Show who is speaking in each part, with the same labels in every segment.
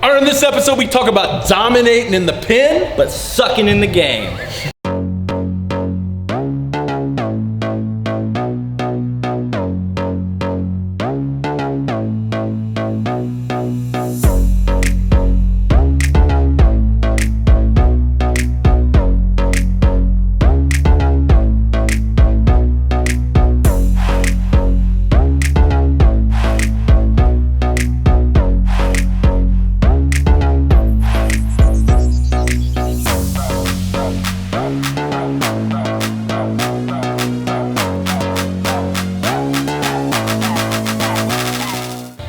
Speaker 1: All right, in this episode, we talk about dominating in the pen,
Speaker 2: but sucking in the game.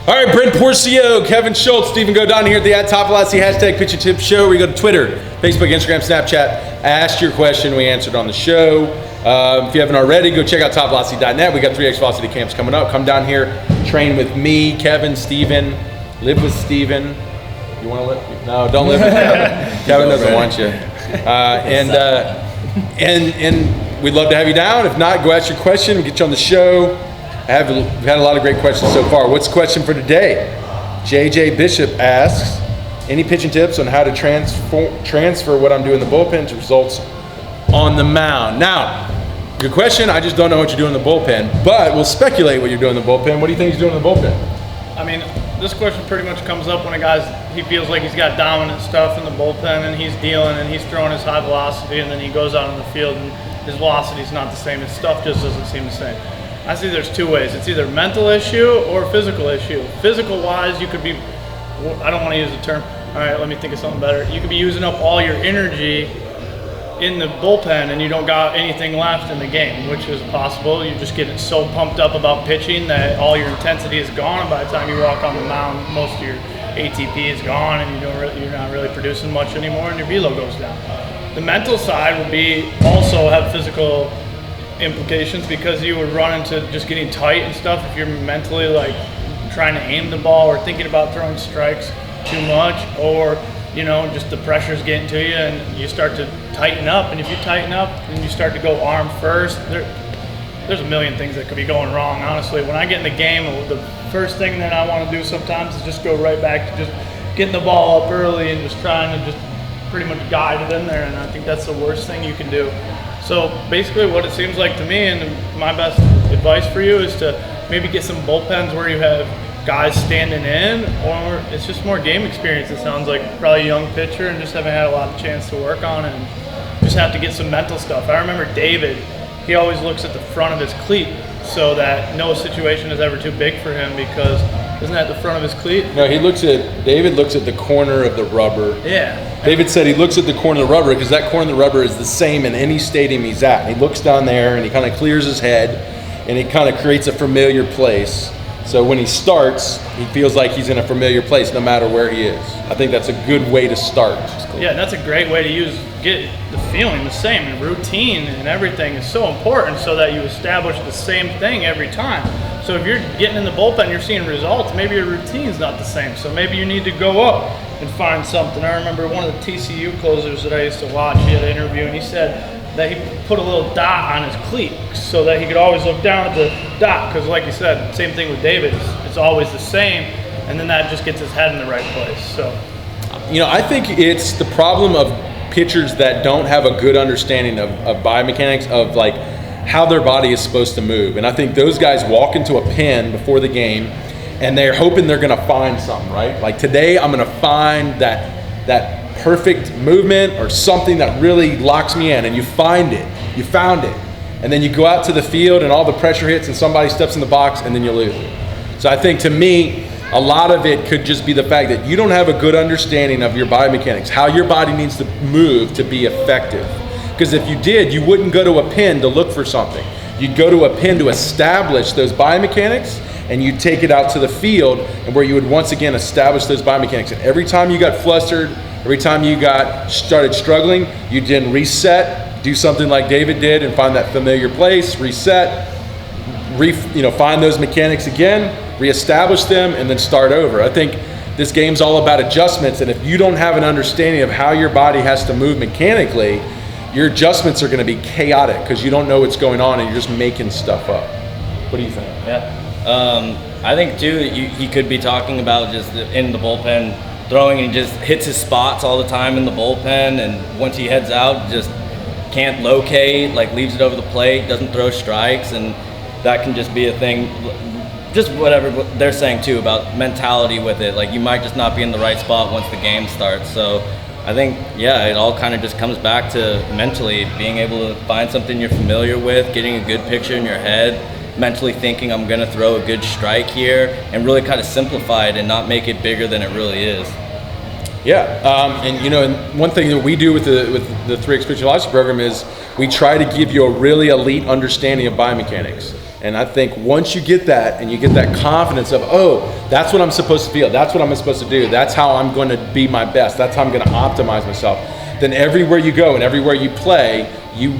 Speaker 1: All right, Brent Porcio, Kevin Schultz, Stephen Godon here at the @Top Velocity #Pitch and Tip Show. We go to Twitter, Facebook, Instagram, Snapchat. Ask your question, we answered on the show. If you haven't already, go check out topvelocity.net. We got 3X Velocity camps coming up. Come down here, train with me, Kevin, Stephen, live with Stephen. You want to live? No, don't live with Kevin. Kevin doesn't want you. And we'd love to have you down. If not, go ask your question. We'll get you on the show. We've had a lot of great questions so far. What's the question for today? JJ Bishop asks, any pitching tips on how to transfer what I'm doing in the bullpen to results on the mound? Now, good question. I just don't know what you're doing in the bullpen, but we'll speculate what you're doing in the bullpen. What do you think he's doing in the bullpen?
Speaker 3: I mean, this question pretty much comes up when he feels like he's got dominant stuff in the bullpen and he's dealing and he's throwing his high velocity, and then he goes out on the field and his velocity is not the same. His stuff just doesn't seem the same. I see there's two ways. It's either mental issue or physical issue. Physical wise, you could be, I don't want to use the term, all right, let me think of something better. You could be using up all your energy in the bullpen and you don't got anything left in the game, which is possible. You're just getting so pumped up about pitching that all your intensity is gone, and by the time you walk on the mound, most of your ATP is gone and you're not really producing much anymore, and your velo goes down. The mental side would be also have physical implications, because you would run into just getting tight and stuff if you're mentally like trying to aim the ball or thinking about throwing strikes too much, or just the pressure's getting to you and you start to tighten up. And if you tighten up and you start to go arm first, there's a million things that could be going wrong. Honestly, when I get in the game, the first thing that I want to do sometimes is just go right back to just getting the ball up early and just trying to just pretty much guide it in there, and I think that's the worst thing you can do. So basically what it seems like to me, and my best advice for you, is to maybe get some bullpens where you have guys standing in, or it's just more game experience. It sounds like probably a young pitcher and just haven't had a lot of chance to work on it, and just have to get some mental stuff. I remember David, he always looks at the front of his cleat so that no situation is ever too big for him, because isn't that the front of his cleat?
Speaker 1: No, David looks at the corner of the rubber.
Speaker 3: Yeah.
Speaker 1: David said he looks at the corner of the rubber because that corner of the rubber is the same in any stadium he's at. And he looks down there and he kind of clears his head and he kind of creates a familiar place. So when he starts, he feels like he's in a familiar place no matter where he is. I think that's a good way to start.
Speaker 3: Yeah, and that's a great way to get the feeling the same. And routine and everything is so important so that you establish the same thing every time. So if you're getting in the bullpen, you're seeing results, maybe your routine's not the same. So maybe you need to go up and find something. I remember one of the TCU closers that I used to watch, he had an interview and he said that he put a little dot on his cleat so that he could always look down at the dot, because like you said, same thing with David, it's always the same, and then that just gets his head in the right place. So,
Speaker 1: I think it's the problem of pitchers that don't have a good understanding of biomechanics, of like how their body is supposed to move. And I think those guys walk into a pen before the game and they're hoping they're gonna find something, right? Like today I'm gonna find that perfect movement or something that really locks me in, and you found it. And then you go out to the field and all the pressure hits and somebody steps in the box and then you lose it. So I think to me, a lot of it could just be the fact that you don't have a good understanding of your biomechanics, how your body needs to move to be effective. Because if you did, you wouldn't go to a pen to look for something. You'd go to a pen to establish those biomechanics, and you'd take it out to the field, and where you would once again establish those biomechanics. And every time you got flustered, every time you started struggling, you then reset, do something like David did and find that familiar place, reset, find those mechanics again, reestablish them, and then start over. I think this game's all about adjustments, and if you don't have an understanding of how your body has to move mechanically, your adjustments are going to be chaotic because you don't know what's going on and you're just making stuff up. What do you think?
Speaker 2: Yeah. I think too, he could be talking about just in the bullpen, throwing and he just hits his spots all the time in the bullpen, and once he heads out, just can't locate, like leaves it over the plate, doesn't throw strikes, and that can just be a thing. Just whatever they're saying too about mentality with it, like you might just not be in the right spot once the game starts. So I think, yeah, it all kind of just comes back to mentally being able to find something you're familiar with, getting a good picture in your head, mentally thinking I'm going to throw a good strike here, and really kind of simplify it and not make it bigger than it really is.
Speaker 1: Yeah, and one thing that we do with the 3X Pitch Velocity program is we try to give you a really elite understanding of biomechanics. And I think once you get that and you get that confidence of, oh, that's what I'm supposed to feel, that's what I'm supposed to do, that's how I'm going to be my best, that's how I'm going to optimize myself, then everywhere you go and everywhere you play, you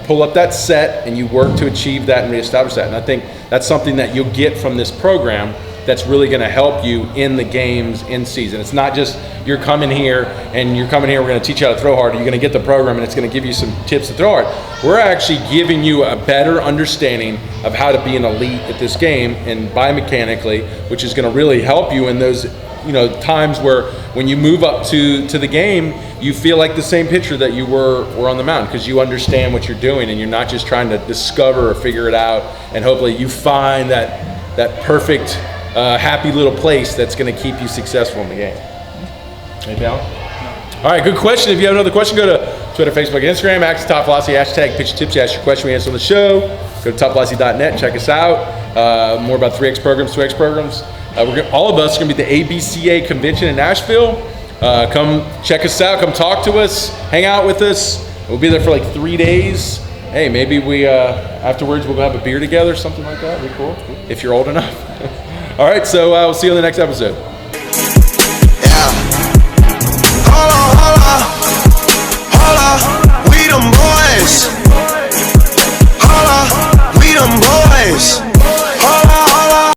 Speaker 1: pull up that set and you work to achieve that and reestablish that. And I think that's something that you'll get from this program that's really going to help you in the games in season. It's not just we're going to teach you how to throw hard, and you're going to get the program and it's going to give you some tips to throw hard. We're actually giving you a better understanding of how to be an elite at this game and biomechanically, which is going to really help you in those times where when you move up to the game, you feel like the same pitcher that you were on the mound, because you understand what you're doing and you're not just trying to discover or figure it out, and hopefully you find that perfect happy little place that's going to keep you successful in the game. Anything else? No. All right, good question. If you have another question, go to Twitter, Facebook, Instagram, @Top Velocity, #Pitch Tips. You ask your question, we answer on the show. Go to topvelocity.net, check us out. More about 3X programs, 2X programs. All of us are going to be at the ABCA convention in Nashville. Come check us out. Come talk to us. Hang out with us. We'll be there for like 3 days. Hey, maybe we afterwards we'll have a beer together, something like that. Be cool if you're old enough. All right, so we'll see you on the next episode.